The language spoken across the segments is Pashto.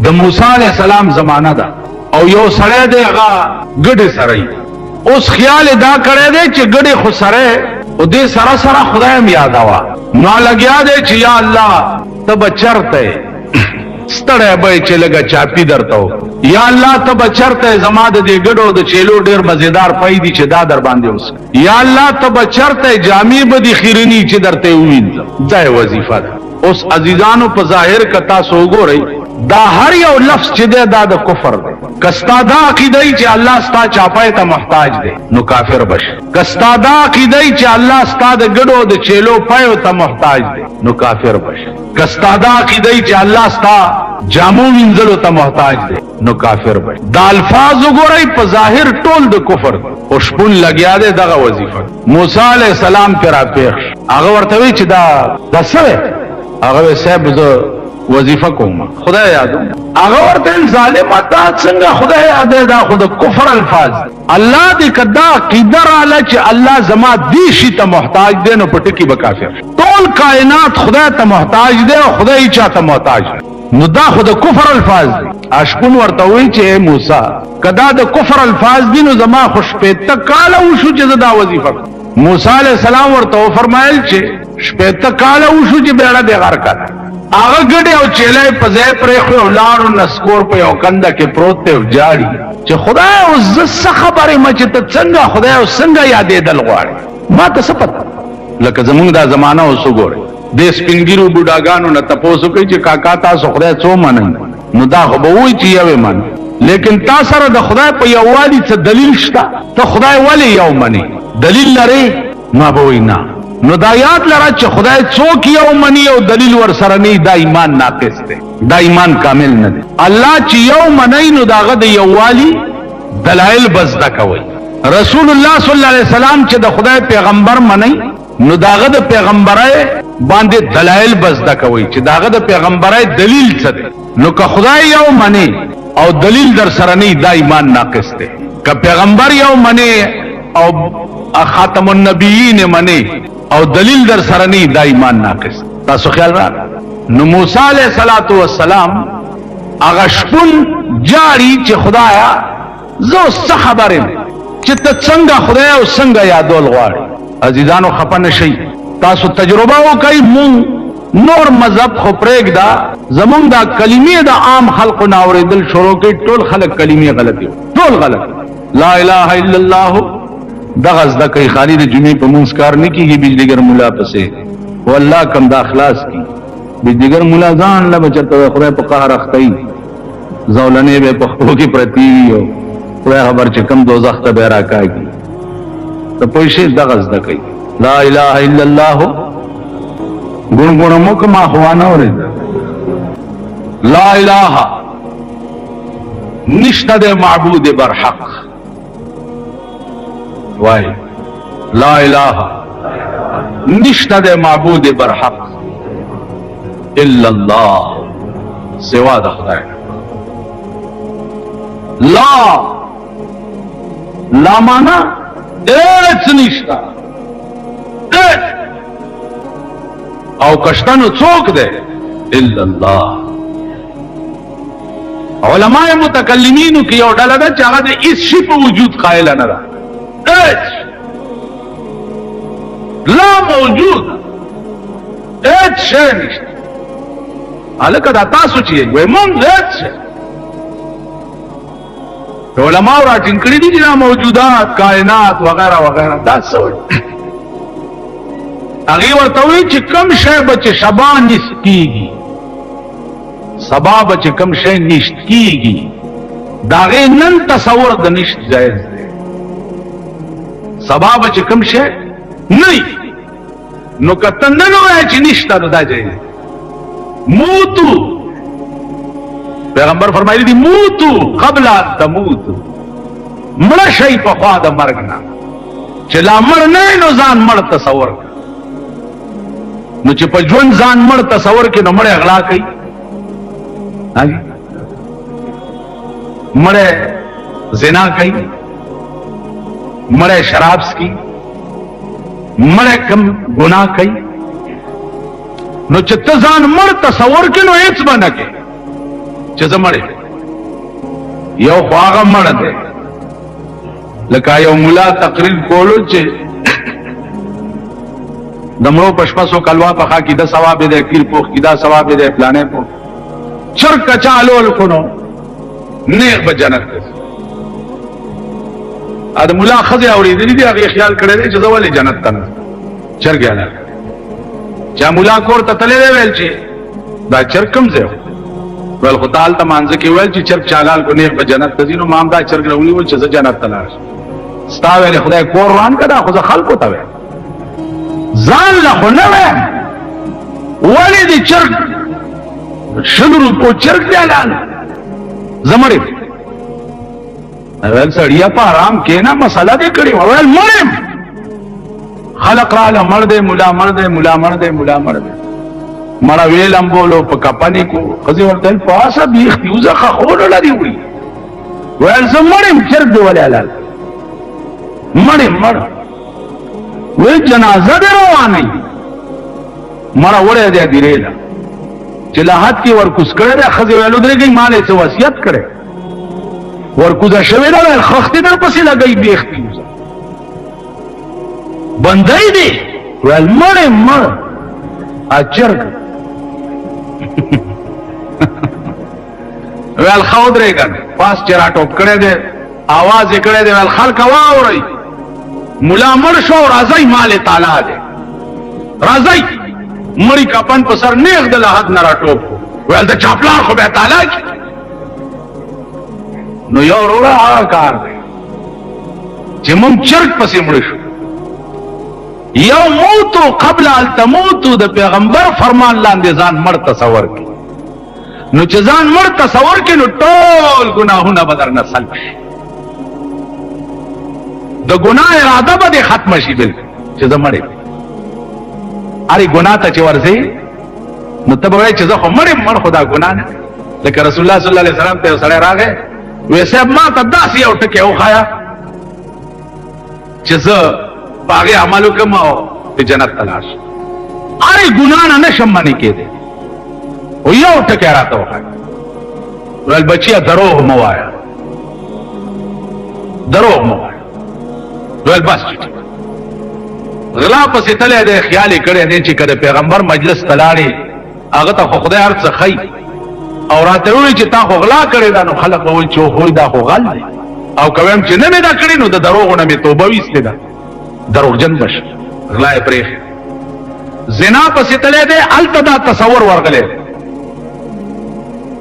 د موسی علیہ السلام زمانہ دا او یو سره دی هغه ګډه سره اوس خیال دا کړی دی چې ګډه خو سره او دې سره سره خدای هم یادوا نو لګیا دی چې یا الله ته بچرته ستړی به چې لګه چاپی درته یا الله ته بچرته زما د دې ګډو د چیلو ډیر مزیدار پېدی چې دا در باندې اوس یا الله ته بچرته جامع بدی خیرنی چې درته وین ځای وظیفه ده. اوس عزیزانو په ظاهر کتا سو ګورئ دا هر یو لفظ چې دا د کفر دی. کستا دا عقیده چې الله ستا چاپای ته محتاج دی نو کافر بش. کستا دا عقیده چې الله ستا د ګډو د چیلو پایو ته محتاج دی نو کافر بش. کستا دا عقیده چې الله ستا جامو وینځلو ته محتاج دی نو کافر بش. دا الفاظ وګورئ په ظاهر ټول د کفر او شپون لګیا دی دغه وظیفه. موسی علیہ السلام پر اپیښ هغه ورته وی چې دا څه هغه صاحب زه وظیفه کوم خدای یادوم. هغه ورته ظالم تا څنګه خدای یاد دا خود کفر الفاظ. الله دې کدا عقیده رااله چې الله زما دې شي ته محتاج دی نو پټکی به کافر. ټول کائنات خدای ته محتاج دی او خدای چا ته محتاج دی نو دا خود کفر الفاظ دی. اشکون ورته وی چې موسی کدا د کفر الفاظ دي نو زما خوش په تکاله وشو چې دا وظیفه. موسی علیہ السلام ورته فرمایل چې شپه تکاله وشو چې بیره دې غار کړه. هغه ګډه او چیلې په ځای پرې خو لاړو نسکور په یو کنده کې پروت ته جاړي چې خدای اوس څه خبره مچ ته څنګه خدای او څنګه یادې دل غواړي ما ته څه پته. لکه زمونږ دا زمانہ اوس وګورئ د سپینګیرو بوډاګانو نه تاسو کوي چې کاکا تاسو خدای څو منئ نو دا خو به وایي چې یو من لیکن تاسو سره د خدای په یووالي څه دلیل شته ته خدای ولی یو منی دلیل لري ما به وینا نو دا یاد لرا چې خدای څوک یو منی او دلیل ور سره نه دا ایمان ناقص دی دا ایمان کامل نه دی. الله چې یو منی نو داغه د یووالي دلایل بزدا کوي. رسول الله صلی الله علیه وسلم چې د خدای پیغمبر منی نو داغه د پیغمبرای باندې دلایل بزدا کوي چې داغه د پیغمبرای دلیل څه دی. نو که خدای یو منی او دلیل در سره نه دا ایمان ناقص دی. که پیغمبر یو منی او خاتم النبیین منی او دلیل در سره نه دا ایمان ناقص. تاسو خیال را نو موسی علیہ الصلوۃ والسلام هغه شپون جاری چې خدایا زو څه خبره چې ته څنګه خدای او څنګه یادول غواړي. عزیزانو خپه شي تاسو تجربه وکړئ. مون نور مذهب خو پرېګ دا زمونږ دا کلمې د عام خلقو ناوریدل شروع کړي ټول خلک کلمې غلطي ټول غلط. لا اله الا الله دغه زده کوي خالی د جمعې په مونږ کار نه کیږي بجلیګر مولا پسې والله کم دا اخلاص کی بجلیګر مولا ځان له بچته خدای په قهر اختی زولنې به په خپل کې پرتی وي خدای خبر چې کم دوزخ ته به راکاږي ته پوښې دغه زده کوي. لا اله الا الله ګونګونه مو کما خوانه اوري. لا اله نشته د معبود برحق وای لا اله نشته د معبود برحق الا الله سوا د خدای. لا معنا اڅ نشته او کشتنو څوک ده الا الله. علماء متکلمینو کې یو ډله ده چې هغه د هیڅ شي په وجود قائل نه ده. لا موجود اچ شي نشته. الکه دا تاسو چې وای مونږ اچ علماء را ټینګړي دي چې موجودات کائنات وغیرہ وغیرہ دا څه هغه ورته وی چې کم شی بچ شبا نسکیږي سبا بچ کم شی نشت کیږي داغه نن تصور د نشت جایز دی. سبا بچ کم شی نه نو کته نن وای چې نشته دا جایز. موتو پیغمبر فرمایلی دی موتو قبل ان تموت مړ شي په خوا د مرګ نه چې لا مړ نه نو ځان مړ تصور نو چې په ژوند ځان مړ تصور کې نو مړ اغلا کوي مړ زنا کوي مړ شراب سکي مړ کم ګناه کوي نو چې ته ځان مړ تصور کې نو هیڅ باندې کې چې زمړې یو خواغه مړ دی لکه یو مولا تقریر کولو چې دمړو پشپسو کلوا پخا کی دا ثواب دے کیر پوخ کی دا ثواب دے پلانے پوخ چرک چالو لکنو نیغ بجنت دے اد مولا خزی اوریدلی دی هغه خیال کړی دی چې زه ولې جنت ته نه چرګ نه چا مولا کور ته تللی دی ویل چې دا چرګ کم ځای ول خو تعالی ته مانځه کې ویل چې چرګ چالان کو نیغ بجنت ته ځینو مام دا چرګ راولي ول چې زه جنت ته لاړ ستا ویل خدای کور روان کړه خو زه خلکو ته ویل ځان له خو نه ویم ولې دې چرګ شنو کو چرګ دی اعلان زمړې اول سړیا په آرام کې نه مسله دې کړی وویل مړم خلق را له مړ دې مولا مړ دې مولا مړ دې مولا مړ دې مړ ویلم بولو په کپانی کو خزي ورته پاسه بیخ دیوزه خور لري وړي ویل زمړم چرګ دی ولې اعلان مړم مړ وی جنازه دې روانه مړ وړه دې دیریلا چې لاحت کې ورکوس کړه خزي ویلو درې مالې څه وصیت کړه ورکوزا شوی دا خختی در پسی لگئی بیختی بندائی دی ویل مڑی مڑ اچرگ ویل خود رے گا پاس چرا ٹوپ کرے دے آواز اکڑے دے ویل خلق ہوا ہو رہی ملا مڑ شو رازائی مال تالا دے رازائی مڑی کپن پسر نیغ دل حد نرا ٹوپ کو ویل دا چاپلار خو بے تالا کی نو یو روڑا آگا کار دے چه مم چرک پسی مڑشو یو موتو قبل التموتو دا پیغمبر فرمان لاندے زان مر تصور کی نو چه زان مر تصور کی نو ٹول گناہونا بدر نسل شی دا گناہ ارادہ با دے ختم شی بلکل چه زا مڑی اری گناہ تا چه ورزی نو تب وی چه زا خو مڑی مڑ خدا گناہ نا لیکن رسول اللہ صلی اللہ علیہ وسلم تے سڑے را گئے ویسے اب ما تا داسی او ٹکے او خایا چیز باغی عملو کم او پی جنت تلاش آری گنانا نشم منی کے دے او یو ٹکے راتا او خایا ویل بچیا دروغ موایا دروغ موایا ویل بس چیٹی غلا پسی تلے دے خیالی کڑے دے چی کدے پیغمبر مجلس تلاڑی آغتا خو خدای عرض خی او راته وی چې تا خو غلا کړی دا نو خلک وایي چې خو دا خو غل دی او کوم چې نه مې دا کړی نو د دروغونه مې توبه ویستې ده دروغجن بش غلا یې پرېښ زنا پسې تللی دی هلته دا تصور ورغلی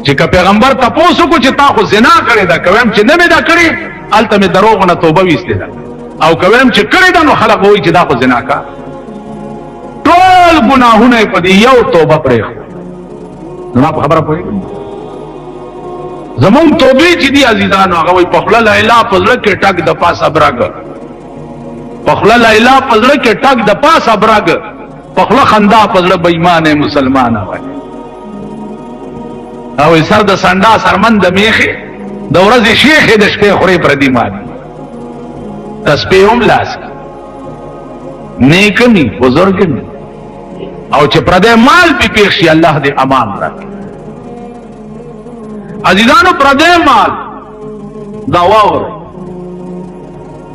چې که پیغمبر تپوس وکړو چې تا خو زنا کړې ده کوم چې نه مې دا کړی هلته مې دروغونه توبه ویستې ده او کوم چې کړی ده نو خلک وایي چې دا خو زنا کا ټول ګناهونه یې په دې یو توبه پرېښ زما په خبره پوهېږم زمون توبې چې دي عزیزانو هغه وایي پخله لا اله په زړه کې ټک د پاسه برګ پخله لا اله په زړه کې ټک د پاسه برګ پخله خندا په زړه بې ایمانه مسلمانه وایي او سر د سنډا سرمن د میخې د ورځې شیخې د شپې خورې پردي مالي تسبیح هم لاس نیک نی بزرگ نی او چې پردې مال پی پیښ شي الله دې امان راکړي عزیزانو پردې مال دا واور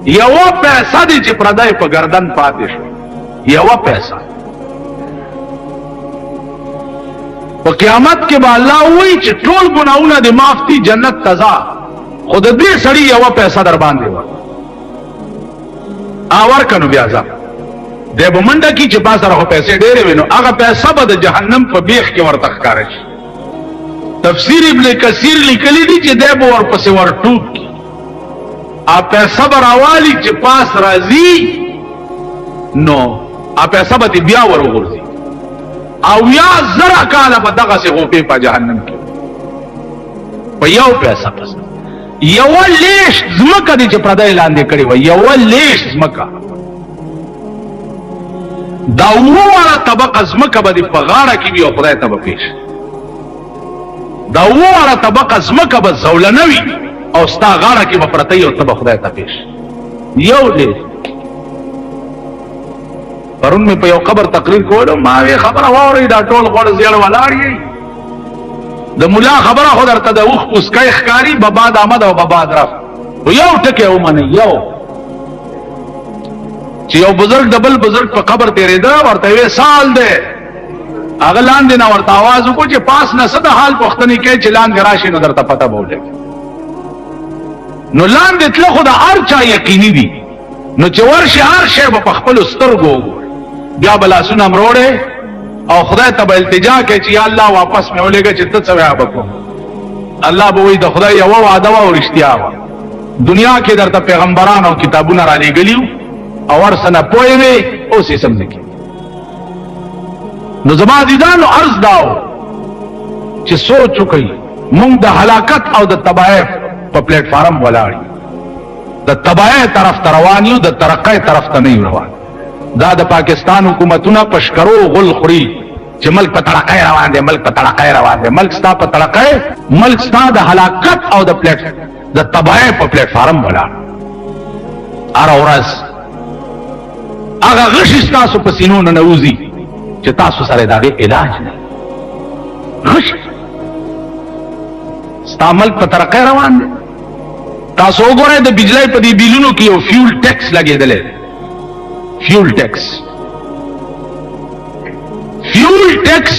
یو پیسہ دې چې پردې په گردن پاتې شو یو پیسہ په قیامت کې به الله وایي چې ټول ګناہونه دې معاف دي جنت تزا خود دې سړی یو پیسہ در باندې و اور کنو بیا ځه دی به منډه کي چې با سره خو پیسې ډېرې وي نو هغه پیسه به د جهنم په بیخ کې ورته ښکاره شي تفسیر ابن کثیر لیکلی دي چې دی به ورپسې ورټوپ کي پیسه به راوالي چې پاس راځي نو پیسه به بیا ورغورځي او یا زره کاله به دغسې غوپې په جهنم کې په یو پیسه پس یوه لیش ځمکه دي چې پردی لاندې کړې وه یوه لیش ځمکه دا اوواړه طبقه ځمکه به دې په غاړه کې وي او خدای ته به پیش دا اوواړه طبقه ځمکه به زولنه وي او ستا غاړه کې به پرته وي او ته به خدای ته پیش یو لیش پرون مې په یو قبر تقریر کولو ما وی خبره واورئ دا ټول غوړ زیړ ولاړ یې د مولا خبره خو درته د اوښ اسکای ښکاري بباد آمد او بباد رفت. یو ټکی ومنئ، یو چې یو بزرګ د بل بزرګ په قبر تېرېده، ورته یې سال دی، هغه لاندې نه ورته आवाज وکړو چې پاس نه څه د حال پوښتنې کوي چې لاندې راشي نو درته پته به ولګي. نو لاندې تله خو د هر چا یقیني دي، نو چې ورشي هر شی به په خپلو سترګو وګوري، بیا به لاسونه مروړې او خدای ته به التجا کوي چې یا الله واپس مې ولېږه چې ته څه بیا به کوم. الله به وایي د خدای یوه وعده وه او رښتیا وه، دنیا کې درته پیغمبران او کتابونه را لېږلي او ورسره پوه وې، اوس یې سم نه کېږي. نو زما عزیزانو عرض داو چې سوچ وکړئ، موږ د هلاکت او د تباہی په پلیټ فارم ولاړ یو، د تباہی طرف ته روان یو، د ترقۍ طرف ته نه یو روان. دا د پاکستان حکومتونه په شکرو غل خوري چې ملک په ترقۍ روان دی، ملک په ترقۍ روان دی، ملک ستا په ترقۍ، ملک ستا د هلاکت او د تباہی په پلیټ فارم ولاړ. هره ورځ هغه غشي ستاسو په سینو نه نوځي چې تاسو سره د هغې علاج نه غش. ستا ملک په ترقۍ روان دی. تاسو وګورئ د بجلی په دې بیلونو کې یو فیول ټیکس لګېدلی دی، فیول ټیکس. فیول ټیکس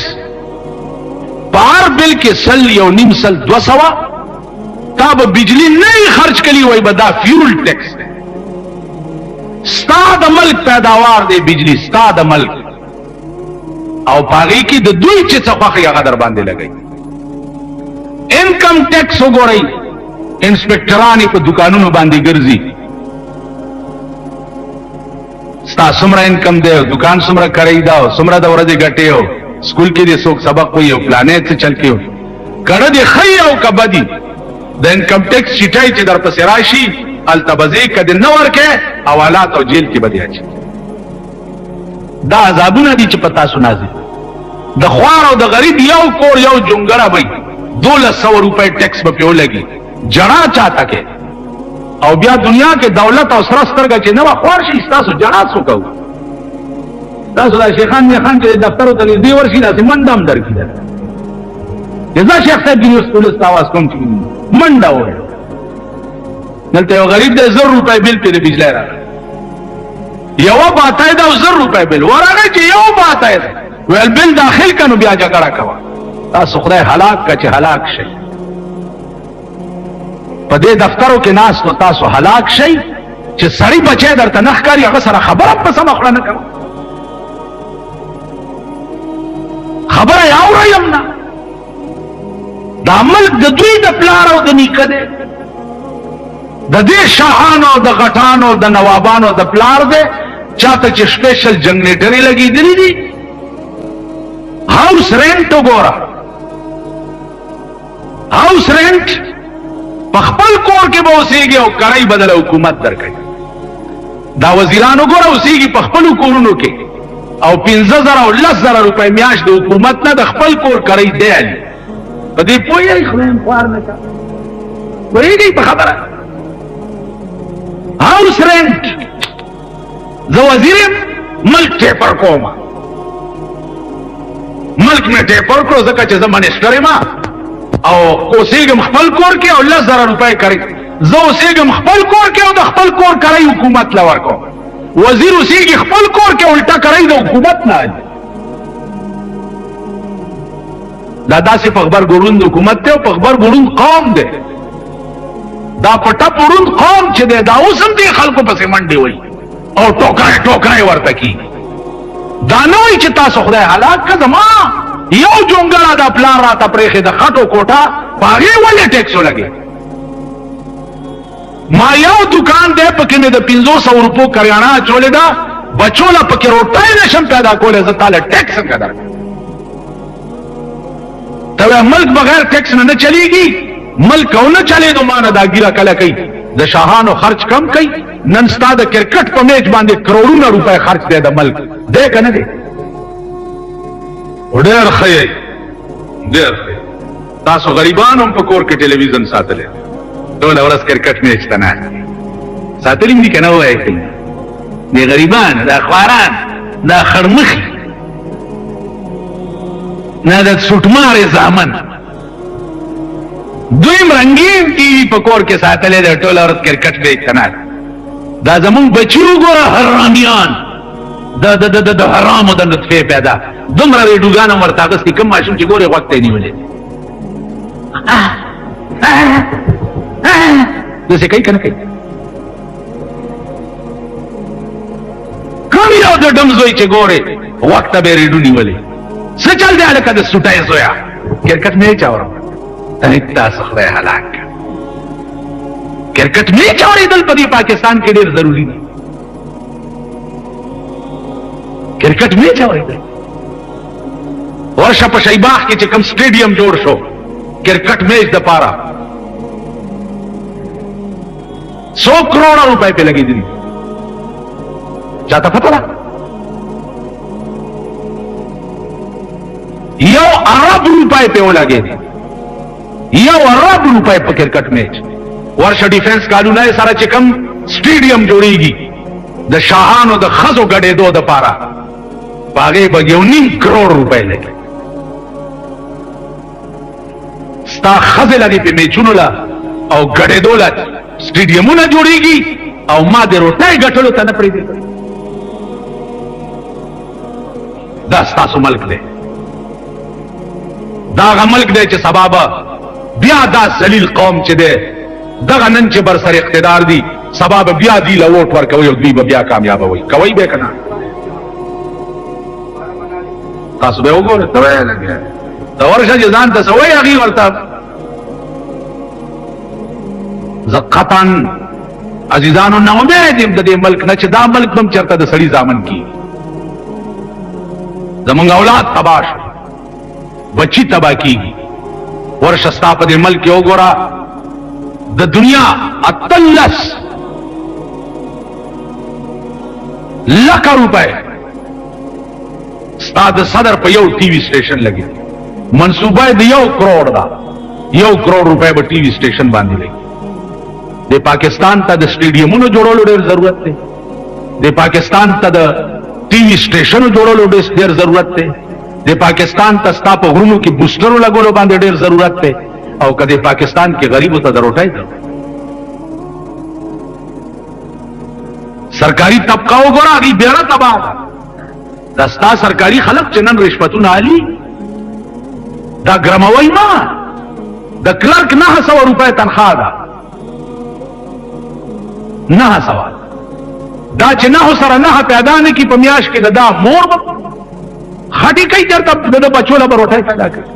په هر بل کې 100 200 تا به بجلی نه خرچ کړي وای به دا فیول ټیکس دی. ستا د ملک پیداوار دی بجلی، ستا د ملک، او پاغي کې د دوی چې څه خوښي هغه در باندې لګي. انکم ټیکس وګورئ، انسپکټران په دکانونو باندې ګرځي، ستا څومره انکم دی، دکان څومره کرای دا، څومره د ورځې ګټې او سکول کې دې څوک سبق وایي او پلانې څه چل کې کړه دې ښه او کبدي. د انکم ټیکس چټای چې در پسې راشي هلته به ځې، که دې نه ورکې حوالات او جیل کې به دې اچي. دا عذابونه دي چې په تاسو نازل. د خوار او د غریب یو کور یو جونګړه وي، 1200 روپۍ ټیکس به پې ولګي، جړا چاته کې. او بیا دنیا کې دولت او سره سترګه چې نه وه خوار شي، ستاسو جړا څو کوو. تاسو دا شیخان میخان چې دفترو ته نږدې ورشي داسې منډه هم درکړي ده، چې زه شیخ صاحب جنوس پولیس ته اواز کوم چې منډه ووایي. دلته یو غریب دی 1000 روپۍ بل پې د بجلی راغلی، یوه باتای ده او 1000 روپۍ بل ورغی چې یو باتای ده، ویل بل داخل که نو بیا جګړه کوه. تاسو خدای هلاک که چې هلاک شئ. په دې دفترو کې ناست نو تاسو هلاک شئ چې سړی بچی درته نه ښکاري، هغه سره خبره په سمه خوله نه کوه، خبره یې اورئ نه. دا ملک د دوی د پلار او د نیکه دی، د دې شاهانو او د غټانو او د نوابانو د پلار دی، چاته چې سپیشل جنریټرې لګېدلي دي. هاوس رینټ وګوره، هاوس رینټ په خپل کور کې به اوسېږي او کرای بدله حکومت درکوي. دا وزیران وګوره اوسېږي په خپلو کورونو کې او 15,000 او 10,000 روپۍ میاشت د حکومت نه د خپل کور کرای دی علي. په دې پوهېږئ؟ خدایم خوار نه کا پوهېږئ په خبره. هاوس رینټ زه وزیر یم، ملک ټیپر کوم، ملک مې ټیپر کړو ځکه چې زه منسټر یم او اوسېږم خپل کور کې او 10,000 روپۍ کرای. زه اوسېږم خپل کور کې او د خپل کور کرای حکومت له ورکوم. وزیر اوسېږي خپل کور کې الټا کرای د حکومت نه. دا داسې په خبر ګوروند حکومت دی او په خبر ګوروند قوم دی. دا پټه پوروند قوم چې دی دا اوس هم دې خلکو پسې منډې وایي او ټوکرای ورته کېږي. دا نه وایي چې تاسو خدای هلاک که زما یو جونګړه دا پلان راته پرېښې د خټو کوټه، په هغې ولې ټیکس ولګېد؟ ما یو دکان دی پکې مې د 500 روپو کریانه اچولې ده، بچو له پکې روټۍ نشم پیدا کولی، زه تاله ټیکس څنګه درکړم؟ ته وایه ملک بغیر ټیکس نه چلیږي. ملک او نه چلېدو ما نه دا ګیره کله کوي، د شاهانو خرچ کم کوي. نن ستا د کرکټ په میچ باندې کروڑونه روپۍ خرچ دی د ملک، دی که نه دی؟ ډېر ښه یې، ډېر ښه. تاسو غریبان هم په کور کې ټلویزیون ساتلی، ټوله ورځ کرکټ میچ ته ناست ساتلی هم دي که نه ووایئ؟ د غریبان، دا خواران، دا خړمخي، نه د سوټمارې زامن، دویم رنگین ټي وي په کور کې ساتلې ده ټول ورځ کرکټ دی کنه دا زمون بچي وګوره حرامیان د حرامو د نطفه پیدا دومره ریډوګان ورته اغستې کوم ماشوم چې ګوره وخت یې نیولې داسې کوي کنه کوي کوم یو د ډم زوی چې ګوره وخت به ریډو نیولې څه چل دی هلکه د سوټای زویا کرکټ نه چاورم تاسو خدای هلاک کرکټ نه چاورېدل په دې پاکستان کې ډېر ضروري دي کرکټ نه چاورېدل ورشه په شیباغ کې چې کوم سټیډیم جوړ شو کرکټ میچ د پاره 100 کروڑ روپے په لګېدلي چاته پته ده یو ارب روپے په ولګېدي یو ارب روپے په کرکټ میچ ورشه ډیفنس کالونه سره چې کوم سټیډیم جوړیږي د شاهانو د خزو ګډېدو د پاره باغې به 1.5 کروڑ روپے لګي ستا خزه لګي په میچونو لا او ګډېدو لا سټیډیمونه جوړیږي او ما د روټۍ ګټلو ته نه پرېږدي دا ستاسو ملک دی دا هغه ملک دی چې سبا به بیا دا ذلیل قوم چې دی دغه نن چې بر سر اقتدار دی سبا به بیا دی له ووټ ورکوي او دوی به بیا کامیابوي کوي به که نه تاسو به وګورئ ته وایې لګیا د ورشه چې ځان ته څه وایي هغې ورته زه قطعا عزیزانو نه امید یم د دې ملک نه چې دا ملک به هم چېرته د سړي زامن کېږي زمونږ اولاد تباه شو بچي تباه کېږي ورشه ستا په دې ملک کې وګوره د دنیا 18 لکه روپے ستا د صدر په یو ټي وي سټیشن لګي منصوبه د 1 کروڑ دا 1 کروڑ روپے به ټي وي سټیشن باندې لګي د پاکستان ته د سټیډیمونو جوړولو ډېر ضرورت دی د پاکستان ته د ټي وي سټیشنو جوړولو ډېر ضرورت دی د پاکستان ته ستا په غرونو کې بوسټرو لګولو باندې ډېر ضرورت دی او کدی پاکستان کې غریبو ته دروټای ده سرکاري طبقه وګوره هغه بیره تباہ دا ستا سرکاري خلک چې نن رشوتونه علي دا ګرموي ما د کلرک 900 روپے تنخواه ده 900 دا چې 9 سره 9 پیدا نه کی په میاش کې دا مور خټي کوي چرته د بچو له روټای پیدا کوي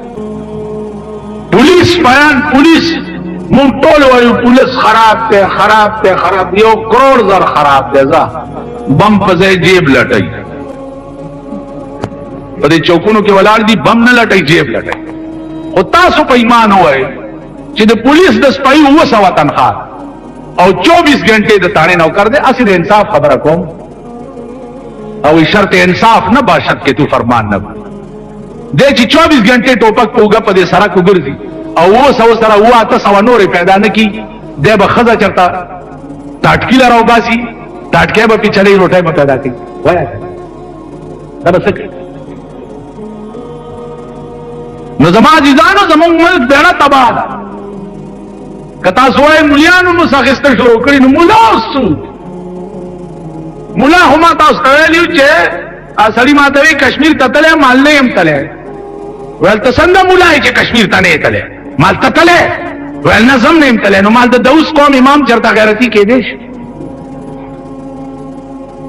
پولیس بیان پولیس مونږ ټول وایو پولیس خراب دی 1 کروڑ زر خراب دی ځه بم په ځای جیب لټای په دې چوکونو کې ولاړ دي بم نه لټای جیب لټای خو تاسو په ایمان وای چې د پولیس د سپایي 200 تنخواه او 24 غنټې د تاڼې نوکر دی اسی د انصاف خبره کوم او شرط انصاف نه باشد کې تو فرمان نه دې چې 24 غنټې ټوپک پوګه په دې سره کوګرځي او 200 سره 800 نورې پیدا نه کی دې به خزه چرتا ټاټکی لراو باسي ټاټکې به پیچلې روټه به پیدا کوي وای دا به څه نو زما عزیزانو زمونږ ملک بیړه تباه ده کتا سوای مليانو نو ساخستل شروع کړی نو مولا اوسو مولا هما تاسو ته ویلو چې اصلي ماته کشمیر ته تله مال نه يم تله ول څنګه مولا چې کشمیر ته نه تله مال ته تله ول نظم نه يم تله نو مال د دوس قوم امام چرته غیرتی کې دیش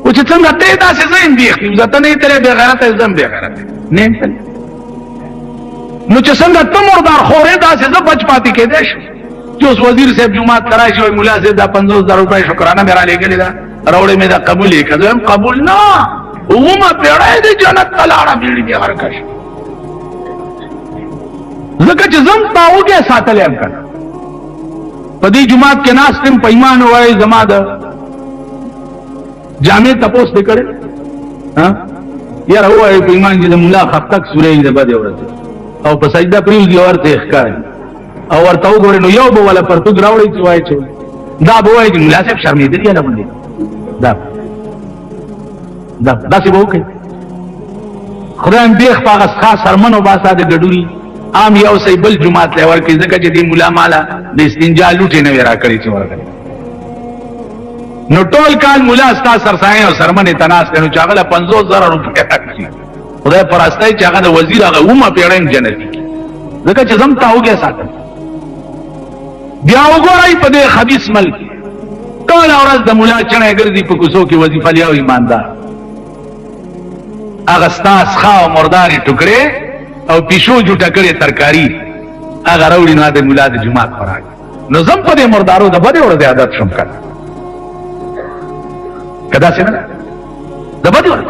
او چې څنګه ته تاسو زین دی ځته نه تله به غیرت زم به غیرت نه تله نو چې څنګه ته مردار خورې تاسو ز بچ پاتې کې دیش جو وزیر صاحب جمعات کرای شو مولا صاحب دا 50000 روپے شکرانه میرا لګلې دا راوړې مې دا قبول یې کړم قبول نه ومه پیړای دې جنت تلاړه بیړي دې هرکش زکه چې زم تاوګه ساتلې ام کنه په دې جمعات کې ناس تم پیمان وای زما ده جامع تپوس دې کړې ها یاره وای پیمان چې مولا خط تک سورې دې بده ورته او په سجده پریو دی ورته ښکار او ورته وګورئ نو یو به ولا پرتګ راوړی چې وای چې دا به وای چې مولا صاحب شرمېدل یا نه باندې دا څه وکړي خدای دې خپل خاص سرمنو باسا د ګډوري عام یو سی بل جماعت له ورکی ځکه چې دی مولا مالا د استنجا لوټې نه ورا کړی چې ورغلی نو ټول کال مولا استا سرسایه او سرمنه تناس نو چاغله 50000 روپیا راکړي خدای پرستای چې هغه د وزیر هغه ومه پیړم جنتی ځکه چې زم تا وګه ساتل بیا وګورئ په دې خبيث ملک ټول اورز د مولا چنه ګرځي په کوڅو کې وظیفه لیاو ایماندار هغه ستاس خا او مرداري ټوکړي او پیشو جوټه کړي ترکاری هغه راوړي نو د مولا د جمعات خوراک نو زم په دې مردارو د بده ور د عادت شم کړ کدا څنګه د بده ور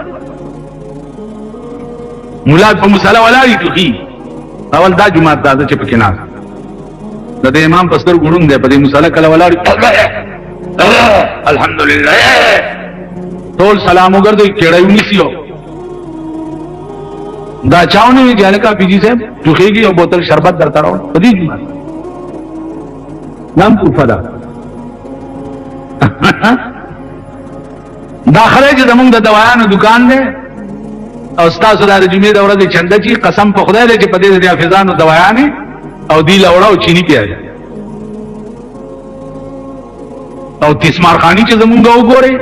مولا په مصلا ولای ټوکی اول دا جمعات دا چې پکې نه د امام پستر ګړون دی په دې مصلا کله ولای الحمدلله ټول سلام وګرځي کېړې ونیسیو دا چاونه وی جاله کا پیجی صاحب ټوخیږي او بوتل شربت درته راو پدې جمعه نام کو فدا داخله چې زمونږ د دوايانو دکان دی او تاسو د جمعې د ورځې چنده چی قسم په خدای دې چې پدې د حافظانو دوايانې او دی لوړاو چيني پیاځي او تسمار خاني چې زمونږ وګوري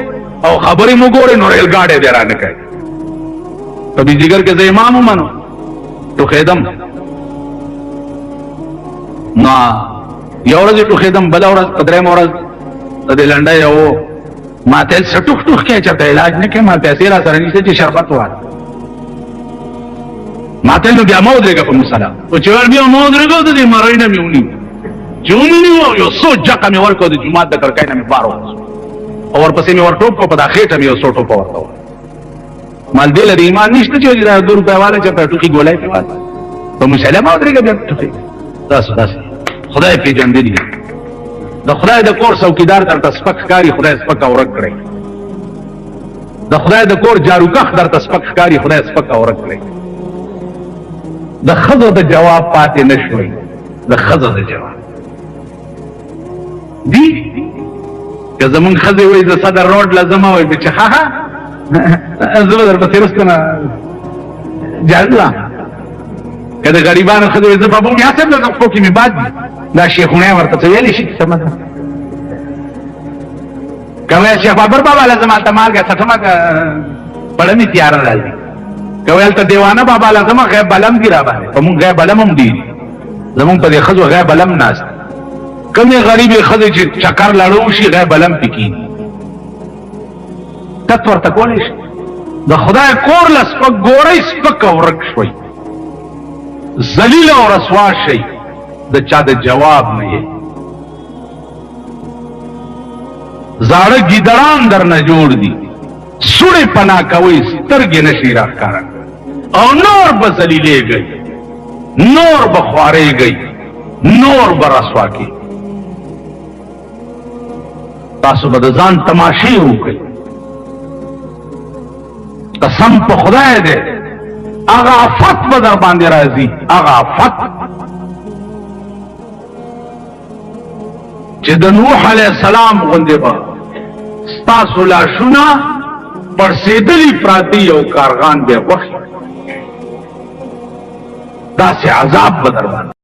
او خبرې مو ګوري نو ریل گاډي درانه کوي کبھی جگر کے سے امام منو تو خیدم نا یورز تو خیدم بلا ورز قدرے مورز دے لنڈا یو ماتے سٹوخ ٹوخ کے چرتا علاج نے کہ ماتے سیرا سرنی سے شربت ہوا ماتے نو بیا مود رگا پر مسئلہ تو چور بیا مود رگا تو دی مرائی نمی جونی ہو یو سو جاکا میں ورکو دی جماعت دکر کئی نمی بارو اور پسی میں ورٹوپ کو پدا خیٹا میں یو سو ٹوپا ورکو مال دل د ایمان نشته چې دا 2 روپیا والا چې په ټوکی ګولای په والا په مسلمان او درګه بیا ټوکی تاسو خدای په جن دي د خدای د کور څوکیدار در تسپک کاری خدای سپک اورک کړي د خدای د کور جاروکخ در تسپک کاری خدای سپک اورک کړي د خزو د جواب پاتې نشوي د خزو د جواب دی که زمون خزه وي د صدر روډ لازم وي چې ها ها زه در پسې رسکنه جاړه کله غریبانو خدای زه په بوم یا څه نه کو کې می بعد دا شیخونه ورته ویل شي سمه کوي شیخ بابر بابا لازم ته مال کا څه ما پړنی تیار راځي کوي ته دیوانه بابا لازم غیب بلم دی را باندې په مونږ غیب بلم هم دی زمون په دې خزو غیب بلم ناس کله غریب خدای چې چکر لاړو شي غیب بلم پکې تت ورته کولی شي د خدای کور له سپک ګورئ سپک ورک شوي ذلیل او رسوا شي د چا د جواب نه یې زاړه ګیدړان درنه جوړ دي سوړې پنا کوي سترګې نشي راښکاره او نور به ذلیلېږئ نور به خوارېږئ نور به رسوا کړي تاسو به د ځان تماشې وکړئ قسم په خدای دې هغه آفت به در باندې راځي هغه آفت چې د نوح علیه السلام غوندې به ستاسو لاشونه پړسېدلي پراته یو کارغان به غوښي داسې عذاب به در باندې